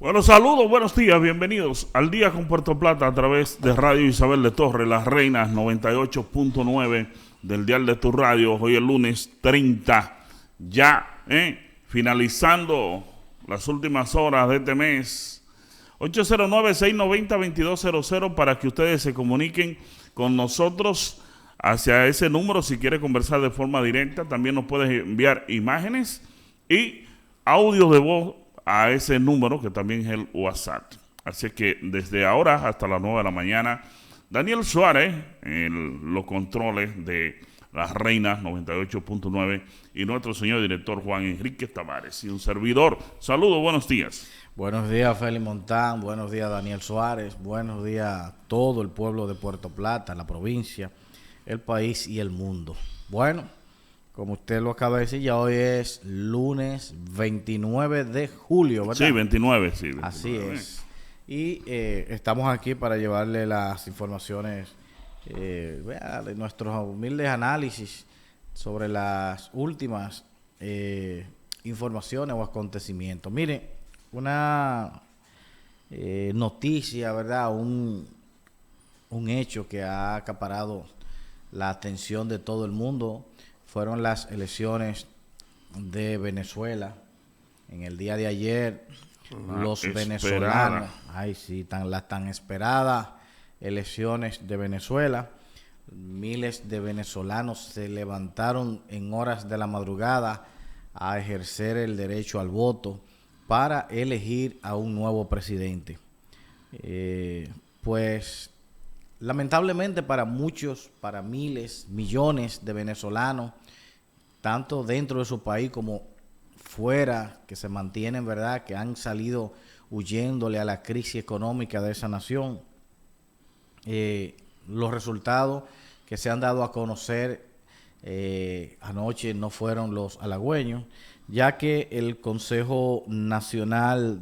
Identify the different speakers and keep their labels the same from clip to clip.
Speaker 1: Bueno, saludos, buenos días, bienvenidos al Día con Puerto Plata a través de Radio Isabel de Torres, Las Reinas 98.9 del dial de tu radio. Hoy es lunes 30, ya finalizando las últimas horas de este mes. 809-690-2200 para que ustedes se comuniquen con nosotros hacia ese número si quiere conversar de forma directa. También nos puedes enviar imágenes y audios de voz a ese número que también es el WhatsApp. Así que desde ahora hasta las 9 de la mañana, Daniel Suárez en los controles de Las Reinas 98.9 y nuestro señor director Juan Enrique Tavares y un servidor. Saludos, buenos días.
Speaker 2: Buenos días, Félix Montán, buenos días, Daniel Suárez, buenos días a todo el pueblo de Puerto Plata, la provincia, el país y el mundo. Bueno, como usted lo acaba de decir, ya hoy es lunes 29 de julio, ¿verdad?
Speaker 1: Sí, 29, sí. 29.
Speaker 2: Así es. Y estamos aquí para llevarle las informaciones de nuestros humildes análisis sobre las últimas informaciones o acontecimientos. Miren, una noticia, ¿verdad? Un hecho que ha acaparado la atención de todo el mundo fueron las elecciones de Venezuela. En el día de ayer, los venezolanos, las tan esperadas elecciones de Venezuela, miles de venezolanos se levantaron en horas de la madrugada a ejercer el derecho al voto para elegir a un nuevo presidente. Pues lamentablemente para muchos, para miles, millones de venezolanos, tanto dentro de su país como fuera, que se mantienen, ¿verdad?, que han salido huyéndole a la crisis económica de esa nación, los resultados que se han dado a conocer anoche no fueron los halagüeños, ya que el Consejo Nacional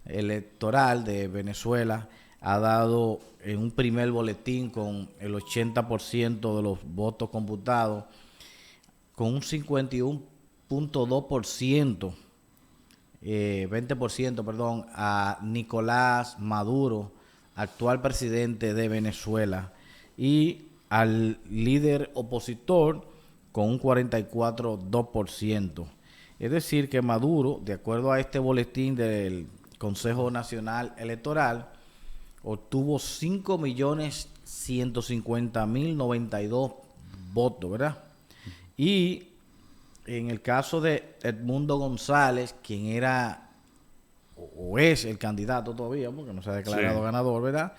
Speaker 2: Electoral de Venezuela ha dado en un primer boletín con el 80% de los votos computados, con un 51.2%, 20%, perdón, a Nicolás Maduro, actual presidente de Venezuela, y al líder opositor con un 44.2%. Es decir, que Maduro, de acuerdo a este boletín del Consejo Nacional Electoral, obtuvo 5.150.092 votos, ¿verdad? Y en el caso de Edmundo González, quien era o es el candidato todavía, porque no se ha declarado ganador, ¿verdad?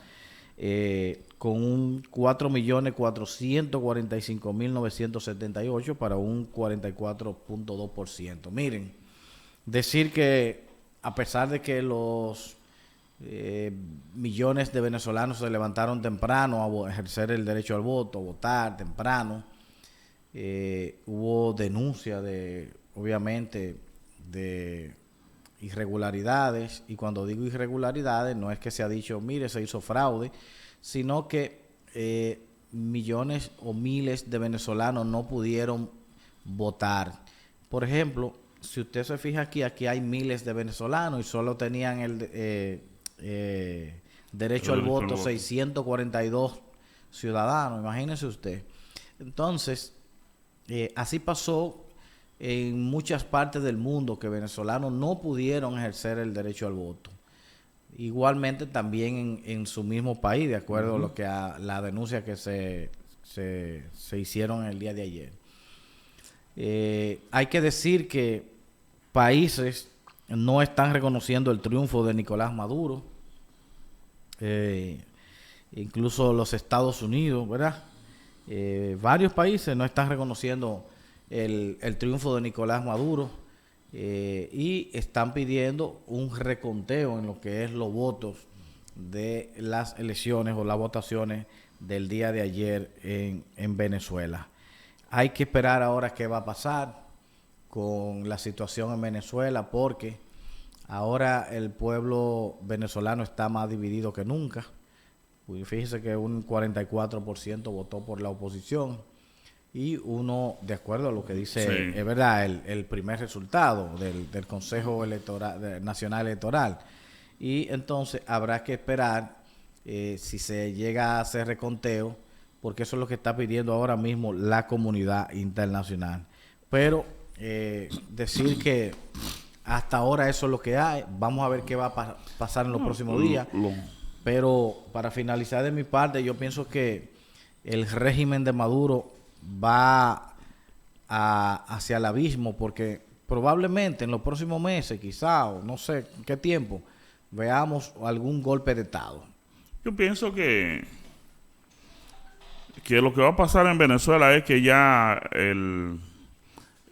Speaker 2: Con un 4.445.978 para un 44.2%. Miren, decir que a pesar de que los millones de venezolanos se levantaron temprano a ejercer el derecho al voto, a votar temprano, hubo denuncia obviamente, de irregularidades, y cuando digo irregularidades no es que se ha dicho, mire, se hizo fraude, sino que millones o miles de venezolanos no pudieron votar. Por ejemplo, si usted se fija aquí hay miles de venezolanos y solo tenían el derecho al voto 642 ciudadanos, imagínese usted. Entonces, así pasó en muchas partes del mundo, que venezolanos no pudieron ejercer el derecho al voto. Igualmente también en su mismo país, de acuerdo a lo que a la denuncia que se hicieron el día de ayer. Hay que decir que países no están reconociendo el triunfo de Nicolás Maduro, incluso los Estados Unidos, ¿verdad? Varios países no están reconociendo el triunfo de Nicolás Maduro, y están pidiendo un reconteo en lo que es los votos de las elecciones o las votaciones del día de ayer en Venezuela. Hay que esperar ahora qué va a pasar con la situación en Venezuela, porque ahora el pueblo venezolano está más dividido que nunca. Fíjese que un 44% votó por la oposición y uno, de acuerdo a lo que dice,
Speaker 1: Sí.
Speaker 2: es verdad, el primer resultado del Consejo Nacional Electoral. Y entonces habrá que esperar si se llega a hacer reconteo, porque eso es lo que está pidiendo ahora mismo la comunidad internacional. Pero decir que hasta ahora eso es lo que hay, vamos a ver qué va a pasar en los
Speaker 1: No,
Speaker 2: próximos días.
Speaker 1: lo-
Speaker 2: Pero para finalizar de mi parte, yo pienso que el régimen de Maduro va hacia el abismo, porque probablemente en los próximos meses, quizá, o no sé qué tiempo, veamos algún golpe de Estado.
Speaker 1: yo pienso que lo que va a pasar en Venezuela es que ya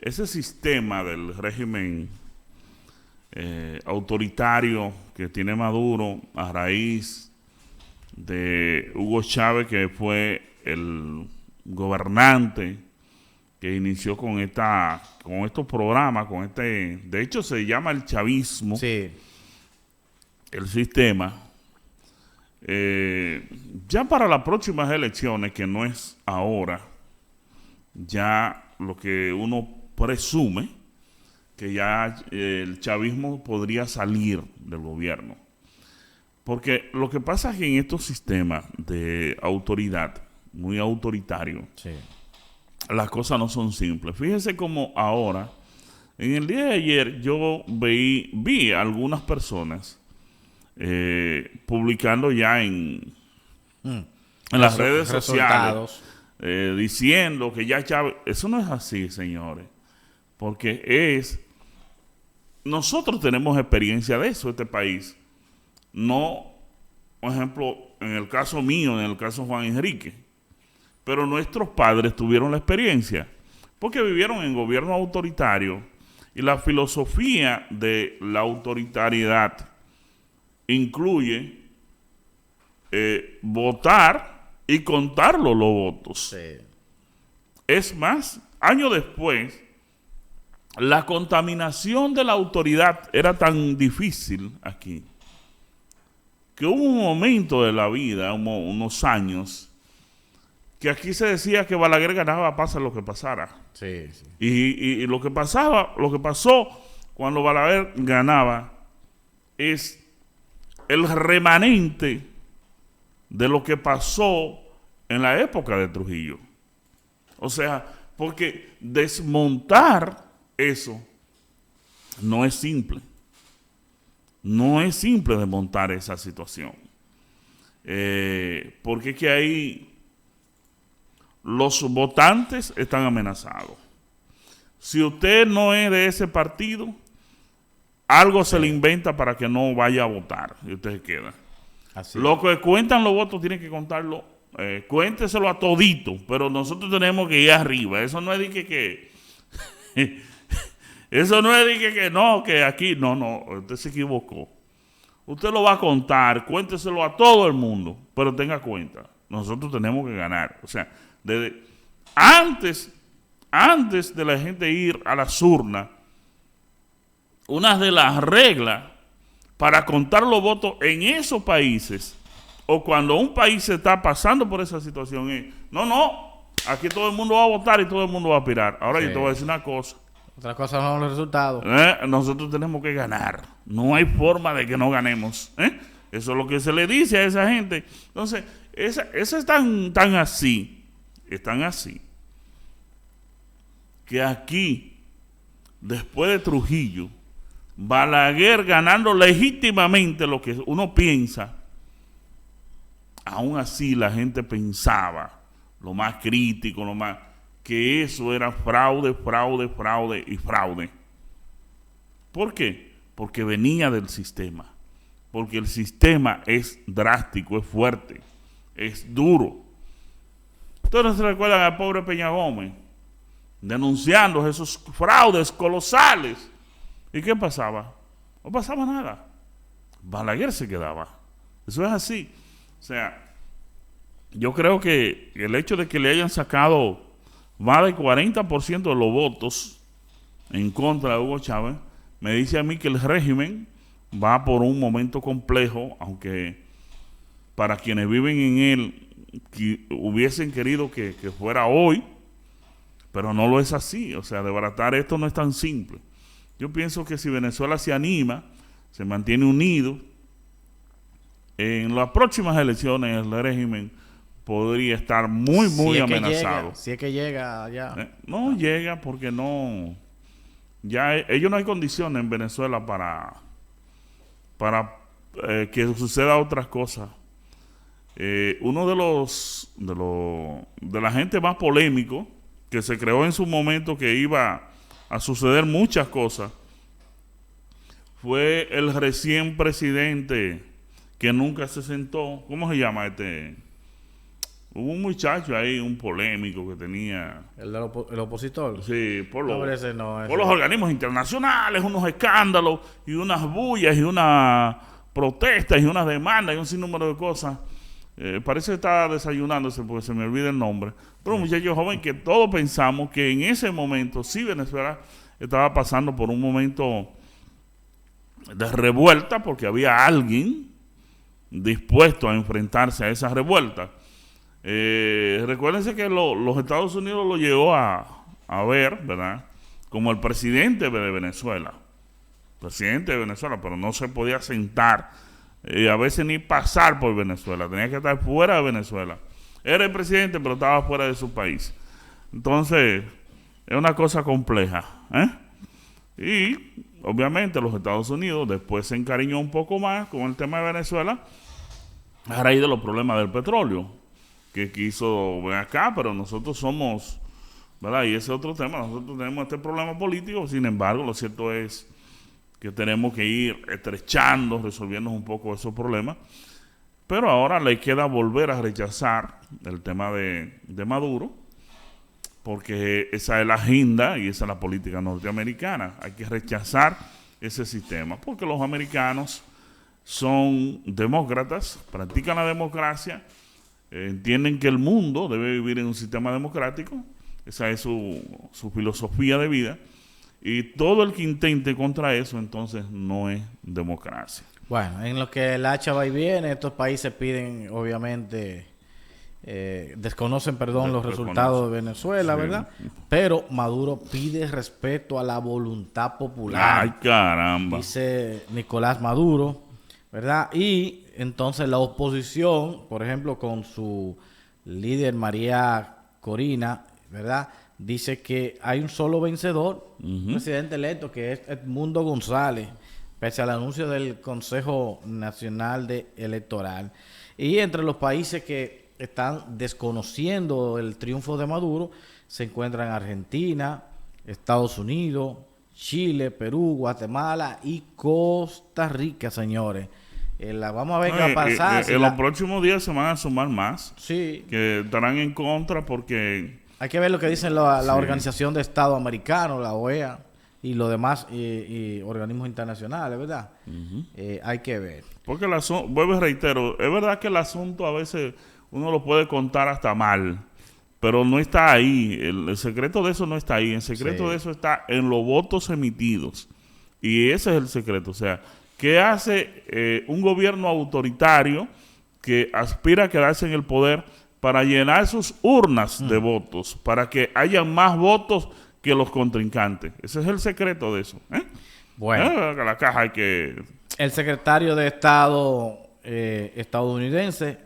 Speaker 1: ese sistema del régimen autoritario que tiene Maduro a raíz de Hugo Chávez, que fue el gobernante que inició con estos programas, de hecho se llama el chavismo,
Speaker 2: Sí,
Speaker 1: el sistema. Ya para las próximas elecciones, que no es ahora, ya lo que uno presume que ya el chavismo podría salir del gobierno. Porque lo que pasa es que en estos sistemas de autoridad, muy autoritario,
Speaker 2: sí,
Speaker 1: las cosas no son simples. Fíjense como ahora, en el día de ayer yo vi a algunas personas publicando ya en las redes sociales,
Speaker 2: resultados.
Speaker 1: diciendo que ya Chávez... Eso no es así, señores. Porque nosotros tenemos experiencia de eso, este país. No, por ejemplo, en el caso mío, en el caso de Juan Enrique. Pero nuestros padres tuvieron la experiencia. Porque vivieron en gobierno autoritario. Y la filosofía de la autoritariedad incluye votar y contar los votos.
Speaker 2: Sí,
Speaker 1: Es más, años después, la contaminación de la autoridad era tan difícil aquí que hubo un momento de la vida, unos años, que aquí se decía que Balaguer ganaba pase lo que pasara.
Speaker 2: sí, sí.
Speaker 1: Y lo que pasó cuando Balaguer ganaba es el remanente de lo que pasó en la época de Trujillo. O sea, porque desmontar eso no es simple. No es simple desmontar esa situación. Porque es que ahí los votantes están amenazados. Si usted no es de ese partido, algo se le inventa para que no vaya a votar y usted se queda.
Speaker 2: Así.
Speaker 1: Lo que cuentan los votos tienen que contarlo, cuénteselo a todito, pero nosotros tenemos que ir arriba. Eso no es de que eso no es de que no, que aquí, no, usted se equivocó. Usted lo va a contar, cuénteselo a todo el mundo, pero tenga cuenta, nosotros tenemos que ganar. O sea, antes de la gente ir a las urnas, una de las reglas para contar los votos en esos países, o cuando un país se está pasando por esa situación, es, no, aquí todo el mundo va a votar y todo el mundo va a aspirar. Ahora yo te voy a decir una cosa.
Speaker 2: Otra cosa son los resultados.
Speaker 1: Nosotros tenemos que ganar. No hay forma de que no ganemos. Eso es lo que se le dice a esa gente. Entonces, eso es tan así, que aquí, después de Trujillo, Balaguer ganando legítimamente lo que uno piensa, aún así la gente pensaba, lo más crítico, que eso era fraude. ¿Por qué? Porque venía del sistema. Porque el sistema es drástico, es fuerte, es duro. Ustedes se recuerdan al pobre Peña Gómez denunciando esos fraudes colosales. ¿Y qué pasaba? No pasaba nada. Balaguer se quedaba. Eso es así. O sea, yo creo que el hecho de que le hayan sacado más del 40% de los votos en contra de Hugo Chávez me dice a mí que el régimen va por un momento complejo, aunque para quienes viven en él hubiesen querido que fuera hoy, pero no lo es así. O sea, desbaratar esto no es tan simple. Yo pienso que si Venezuela se anima, se mantiene unido, en las próximas elecciones el régimen podría estar muy, muy amenazado.
Speaker 2: Si es que llega ya.
Speaker 1: No llega porque no, ya ellos no hay condiciones en Venezuela para que suceda otras cosas. Uno de la gente más polémico que se creó en su momento que iba a suceder muchas cosas fue el recién presidente que nunca se sentó. ¿Cómo se llama este? Hubo un muchacho ahí, un polémico que tenía...
Speaker 2: ¿El opositor?
Speaker 1: Sí, por
Speaker 2: No,
Speaker 1: los
Speaker 2: ese.
Speaker 1: organismos internacionales, unos escándalos y unas bullas y unas protestas y unas demandas y un sinnúmero de cosas. Parece que está desayunándose porque se me olvida el nombre. Pero un muchacho joven que todos pensamos que en ese momento sí Venezuela estaba pasando por un momento de revuelta porque había alguien dispuesto a enfrentarse a esa revuelta. Recuérdense que los Estados Unidos lo llegó a ver, ¿verdad? Como el presidente de Venezuela. Presidente de Venezuela, pero no se podía sentar. A veces ni pasar por Venezuela. Tenía que estar fuera de Venezuela. Era el presidente, pero estaba fuera de su país. Entonces, es una cosa compleja. Y, obviamente, los Estados Unidos después se encariñó un poco más con el tema de Venezuela a raíz de los problemas del petróleo. Que quiso ver acá, pero nosotros somos, ¿verdad? Y ese es otro tema, nosotros tenemos este problema político, sin embargo, lo cierto es que tenemos que ir estrechando, resolviendo un poco esos problemas, pero ahora le queda volver a rechazar el tema de Maduro, porque esa es la agenda y esa es la política norteamericana, hay que rechazar ese sistema, porque los americanos son demócratas, practican la democracia, entienden que el mundo debe vivir en un sistema democrático, esa es su filosofía de vida, y todo el que intente contra eso, entonces no es democracia.
Speaker 2: Bueno, en lo que el hacha va y viene, estos países piden, obviamente, desconocen los resultados de Venezuela, sí, ¿verdad? Pero Maduro pide respeto a la voluntad popular.
Speaker 1: ¡Ay, caramba!
Speaker 2: Dice Nicolás Maduro, ¿verdad? Y entonces la oposición, por ejemplo, con su líder María Corina, ¿verdad? Dice que hay un solo vencedor, presidente electo, que es Edmundo González, pese al anuncio del Consejo Nacional Electoral. Y entre los países que están desconociendo el triunfo de Maduro se encuentran Argentina, Estados Unidos, Chile, Perú, Guatemala y Costa Rica, señores. Vamos a ver qué va a pasar.
Speaker 1: En los próximos días se van a sumar más,
Speaker 2: sí, que
Speaker 1: estarán en contra porque...
Speaker 2: Hay que ver lo que dicen la Organización de Estado Americano, la OEA, y los demás y organismos internacionales, ¿verdad? Hay que ver.
Speaker 1: Porque vuelvo y reitero, es verdad que el asunto a veces uno lo puede contar hasta mal, pero no está ahí. El secreto de eso no está ahí. El secreto de eso está en los votos emitidos. Y ese es el secreto. O sea, ¿qué hace un gobierno autoritario que aspira a quedarse en el poder para llenar sus urnas de votos, para que haya más votos que los contrincantes? Ese es el secreto de eso.
Speaker 2: Bueno,
Speaker 1: la caja hay que...
Speaker 2: El secretario de Estado estadounidense,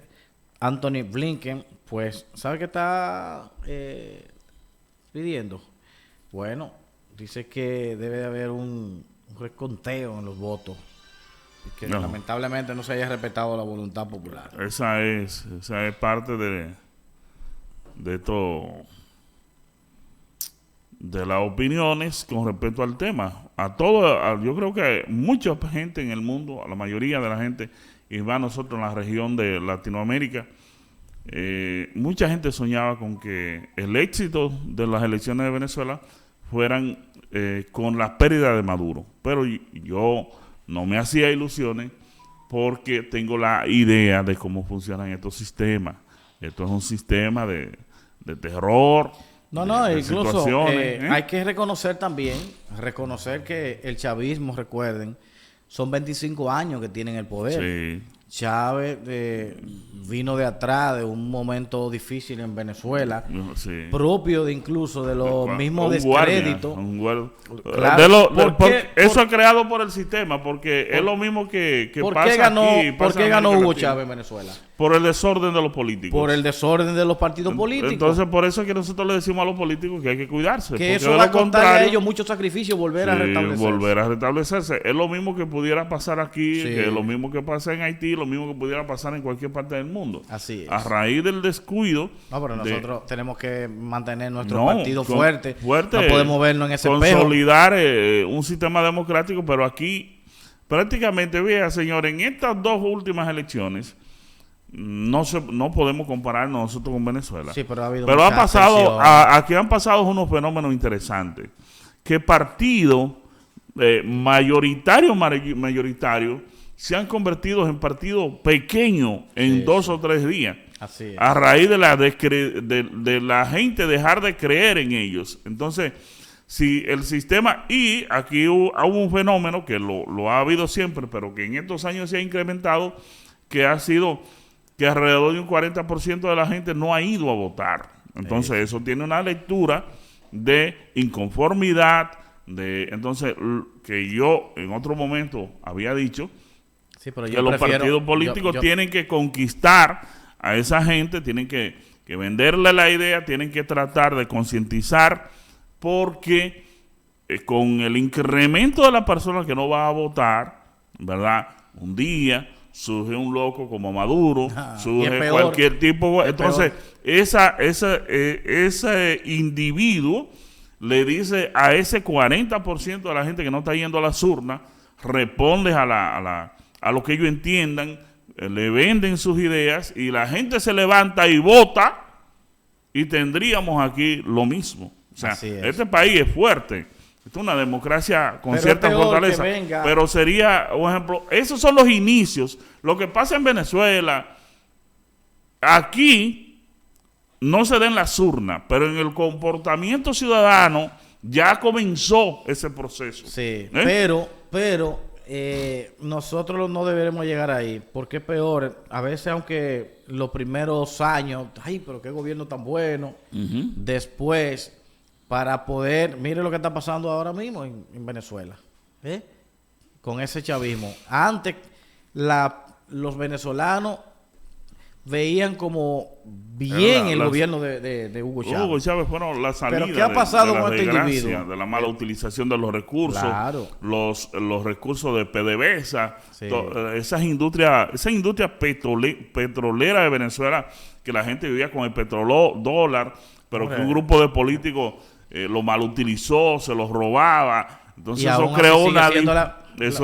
Speaker 2: Anthony Blinken, pues, ¿sabe qué está pidiendo? Bueno, dice que debe de haber un reconteo en los votos, y que lamentablemente no se haya respetado la voluntad popular.
Speaker 1: Esa es parte de esto, de las opiniones con respecto al tema. Yo creo que mucha gente en el mundo, a la mayoría de la gente, y va a nosotros en la región de Latinoamérica, mucha gente soñaba con que el éxito de las elecciones de Venezuela fueran con la pérdida de Maduro. Pero yo no me hacía ilusiones porque tengo la idea de cómo funcionan estos sistemas. Esto es un sistema de terror.
Speaker 2: Incluso hay que reconocer que el chavismo, recuerden, son 25 años que tienen el poder.
Speaker 1: Sí.
Speaker 2: Chávez vino de atrás de un momento difícil en Venezuela,
Speaker 1: Sí.
Speaker 2: propio de incluso de los mismos
Speaker 1: Un
Speaker 2: descréditos.
Speaker 1: guardia.
Speaker 2: Claro.
Speaker 1: Eso es creado por el sistema, porque es lo mismo que
Speaker 2: ¿Por
Speaker 1: pasa
Speaker 2: qué ganó,
Speaker 1: aquí.
Speaker 2: ¿por
Speaker 1: pasa
Speaker 2: qué
Speaker 1: en
Speaker 2: ganó
Speaker 1: América
Speaker 2: Hugo
Speaker 1: Latina.
Speaker 2: Chávez en Venezuela?
Speaker 1: Por el desorden de los políticos.
Speaker 2: Por el desorden de los partidos políticos.
Speaker 1: Entonces, por eso es que nosotros le decimos a los políticos que hay que cuidarse.
Speaker 2: Que
Speaker 1: porque
Speaker 2: eso
Speaker 1: de
Speaker 2: va
Speaker 1: lo
Speaker 2: a costarle a
Speaker 1: contrario,
Speaker 2: ellos mucho sacrificio volver a
Speaker 1: sí,
Speaker 2: restablecerse.
Speaker 1: volver a restablecerse. Es lo mismo que pudiera pasar aquí,
Speaker 2: Sí.
Speaker 1: que es lo mismo que pasa en Haití, lo mismo que pudiera pasar en cualquier parte del mundo.
Speaker 2: Así es.
Speaker 1: A raíz del descuido.
Speaker 2: No, pero
Speaker 1: de-
Speaker 2: nosotros tenemos que mantener nuestro
Speaker 1: No,
Speaker 2: partido fuerte. No podemos vernos en ese espejo.
Speaker 1: consolidar un sistema democrático, pero aquí prácticamente, vea, señor, en estas dos últimas elecciones no podemos compararnos nosotros con Venezuela.
Speaker 2: Sí, pero ha habido
Speaker 1: Pero ha
Speaker 2: mucha
Speaker 1: pasado,
Speaker 2: tensión.
Speaker 1: aquí han pasado unos fenómenos interesantes. Que partidos mayoritarios se han convertido en partidos pequeños en
Speaker 2: Sí,
Speaker 1: 2 o 3 días.
Speaker 2: Así es.
Speaker 1: A raíz de la gente dejar de creer en ellos. Entonces, si el sistema, y aquí hubo un fenómeno que lo ha habido siempre, pero que en estos años se ha incrementado, que ha sido que alrededor de un 40% de la gente no ha ido a votar. Entonces, eso tiene una lectura de inconformidad, entonces, que yo en otro momento había dicho,
Speaker 2: Sí, pero
Speaker 1: que los partidos políticos tienen que conquistar a esa gente, tienen que venderle la idea, tienen que tratar de concientizar, porque con el incremento de las personas que no va a votar, ¿verdad? Un día surge un loco como Maduro,
Speaker 2: y es
Speaker 1: surge
Speaker 2: peor,
Speaker 1: cualquier tipo,
Speaker 2: es
Speaker 1: entonces ese individuo le dice a ese 40% de la gente que no está yendo a las urnas, responde a lo que ellos entiendan, le venden sus ideas y la gente se levanta y vota, y tendríamos aquí lo mismo. O sea, este país es fuerte, es una democracia con cierta fortaleza, pero sería un ejemplo. Esos son los inicios. Lo que pasa en Venezuela, aquí no se da en las urnas, pero en el comportamiento ciudadano ya comenzó ese proceso.
Speaker 2: Sí, pero nosotros no deberemos llegar ahí, porque es peor. A veces, aunque los primeros años, ay, pero qué gobierno tan bueno, después, para poder, mire lo que está pasando ahora mismo en Venezuela, con ese chavismo. Antes, los venezolanos veían como bien el gobierno de Hugo Chávez.
Speaker 1: Hugo Chávez fueron la salida.
Speaker 2: ¿Pero qué ha pasado con este
Speaker 1: desgracia,
Speaker 2: individuo?
Speaker 1: de la mala utilización de los recursos,
Speaker 2: Claro.
Speaker 1: los recursos de PDVSA,
Speaker 2: Sí.
Speaker 1: esa industria petrolera de Venezuela, que la gente vivía con el petrodólar, pero que un grupo de políticos lo malutilizó, se los robaba. Entonces eso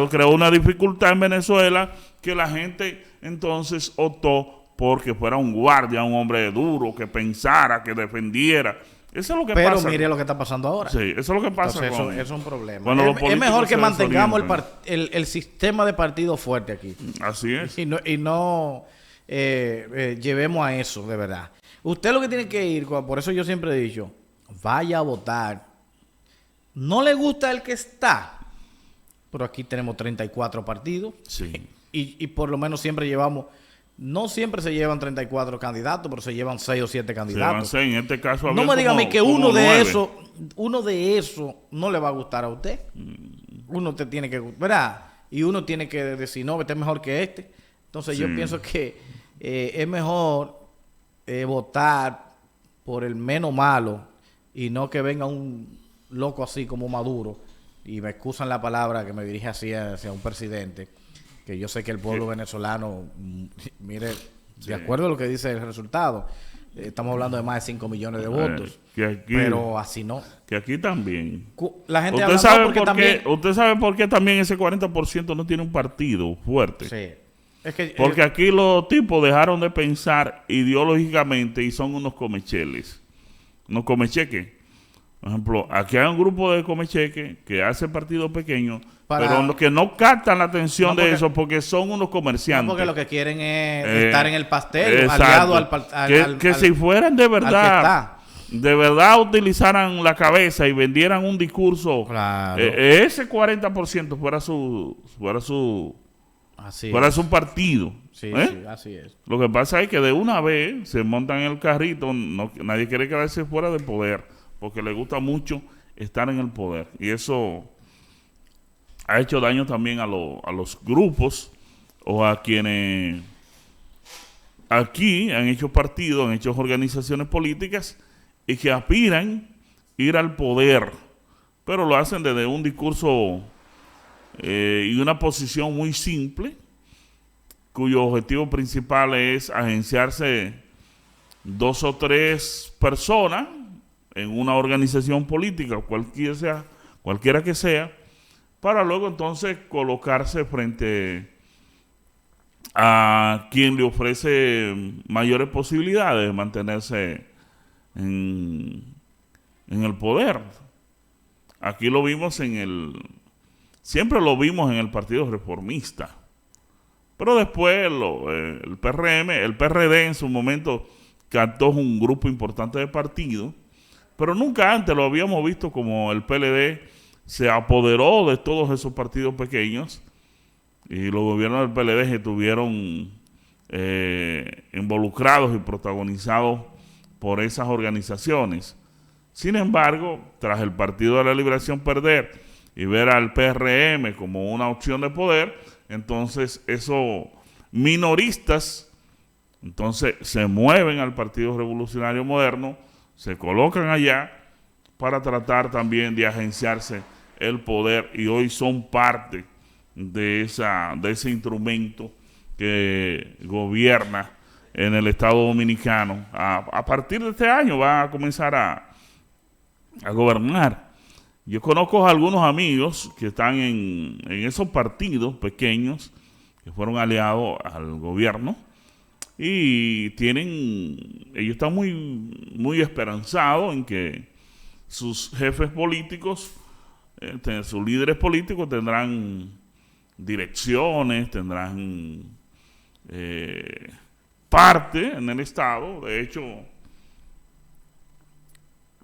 Speaker 1: creó una dificultad en Venezuela, que la gente entonces optó porque fuera un guardia, un hombre duro, que pensara, que defendiera. Eso es lo que pasa.
Speaker 2: Pero mire lo que está pasando ahora.
Speaker 1: Sí, eso es lo que pasa.
Speaker 2: Entonces, eso es un problema.
Speaker 1: Bueno,
Speaker 2: Es mejor que mantengamos
Speaker 1: desorientan.
Speaker 2: el sistema de partido fuerte aquí.
Speaker 1: Así es.
Speaker 2: Y no llevemos a eso, de verdad. Usted lo que tiene que ir, por eso yo siempre he dicho, vaya a votar. No le gusta el que está, pero aquí tenemos 34 partidos.
Speaker 1: Sí.
Speaker 2: Y por lo menos siempre no siempre se llevan 34 candidatos, pero se llevan 6 o 7 candidatos.
Speaker 1: En este caso
Speaker 2: No me diga a mí que
Speaker 1: uno
Speaker 2: uno de esos no le va a gustar a usted. Uno te tiene que gustar, ¿verdad? Y uno tiene que decir, no, este es mejor que este. Entonces yo pienso que es mejor votar por el menos malo y no que venga un loco así como Maduro, y me excusan la palabra que me dirige hacia un presidente, que yo sé que el pueblo venezolano, mire, de acuerdo a lo que dice el resultado, estamos hablando de más de 5 millones de votos, pero así no.
Speaker 1: Que aquí también.
Speaker 2: La gente
Speaker 1: ¿Usted sabe por qué también ese 40% no tiene un partido fuerte?
Speaker 2: Sí. Es que,
Speaker 1: porque aquí los tipos dejaron de pensar ideológicamente y son unos comecheles. Unos comecheques. Por ejemplo, aquí hay un grupo de comecheques que hace partidos pequeños, pero los que no captan la atención de eso porque son unos comerciantes.
Speaker 2: Porque lo que quieren es estar en el pastel,
Speaker 1: aliado
Speaker 2: al
Speaker 1: que si fueran de verdad utilizaran la cabeza y vendieran un discurso, ese 40% fuera su
Speaker 2: Así
Speaker 1: fuera
Speaker 2: es.
Speaker 1: un partido.
Speaker 2: Sí,
Speaker 1: ¿eh?
Speaker 2: sí, así es.
Speaker 1: Lo que pasa es que de una vez se montan en el carrito, nadie quiere quedarse fuera del poder, porque le gusta mucho estar en el poder. Y eso ha hecho daño también a los grupos o a quienes aquí han hecho partidos, han hecho organizaciones políticas y que aspiran ir al poder, pero lo hacen desde un discurso y una posición muy simple, cuyo objetivo principal es agenciarse 2 o 3 personas en una organización política, cualquiera que sea, para luego entonces colocarse frente a quien le ofrece mayores posibilidades de mantenerse en el poder. Aquí lo vimos siempre lo vimos en el Partido Reformista, pero después el PRM, el PRD en su momento captó un grupo importante de partidos, pero nunca antes lo habíamos visto como el PLD se apoderó de todos esos partidos pequeños y los gobiernos del PLD estuvieron involucrados y protagonizados por esas organizaciones. Sin embargo, tras el Partido de la Liberación perder y ver al PRM como una opción de poder, entonces esos minoristas entonces se mueven al Partido Revolucionario Moderno, se colocan allá para tratar también de agenciarse el poder y hoy son parte de ese instrumento que gobierna en el Estado Dominicano. A partir de este año va a comenzar a gobernar. Yo conozco a algunos amigos que están en esos partidos pequeños que fueron aliados al gobierno y ellos están muy esperanzados en que sus jefes políticos, sus líderes políticos tendrán direcciones, tendrán parte en el Estado. De hecho,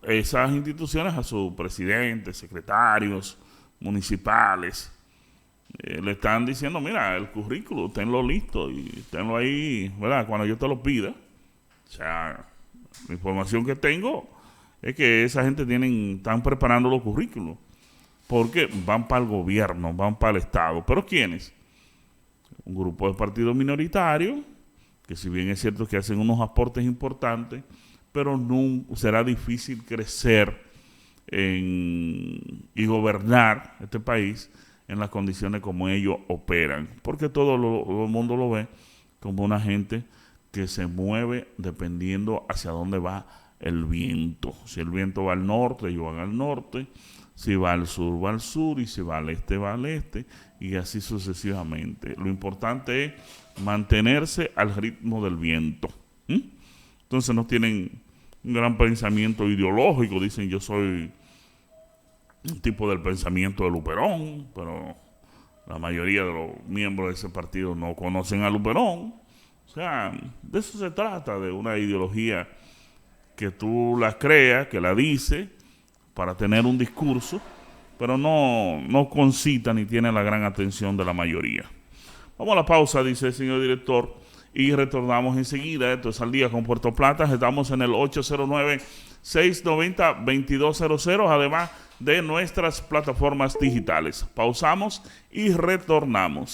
Speaker 1: esas instituciones a sus presidentes, secretarios municipales, le están diciendo, mira, el currículo, tenlo listo y tenlo ahí, ¿verdad? Cuando yo te lo pida. O sea, la información que tengo es que esa gente están preparando los currículos, porque van para el gobierno, van para el Estado. ¿Pero quiénes? Un grupo de partidos minoritarios, que si bien es cierto que hacen unos aportes importantes, pero no será difícil crecer y gobernar este país en las condiciones como ellos operan, porque todo el mundo lo ve como una gente que se mueve dependiendo hacia dónde va el viento. Si el viento va al norte, ellos van al norte; si va al sur, y si va al este, y así sucesivamente. Lo importante es mantenerse al ritmo del viento. Entonces no tienen un gran pensamiento ideológico, dicen yo soy un tipo del pensamiento de Luperón, pero la mayoría de los miembros de ese partido no conocen a Luperón. O sea, de eso se trata, de una ideología que tú la creas, que la dices para tener un discurso, pero no concita ni tiene la gran atención de la mayoría. Vamos a la pausa, dice el señor director, y retornamos enseguida. Esto es Al Día con Puerto Plata. Estamos en el 809-690-2200, además de nuestras plataformas digitales. Pausamos y retornamos.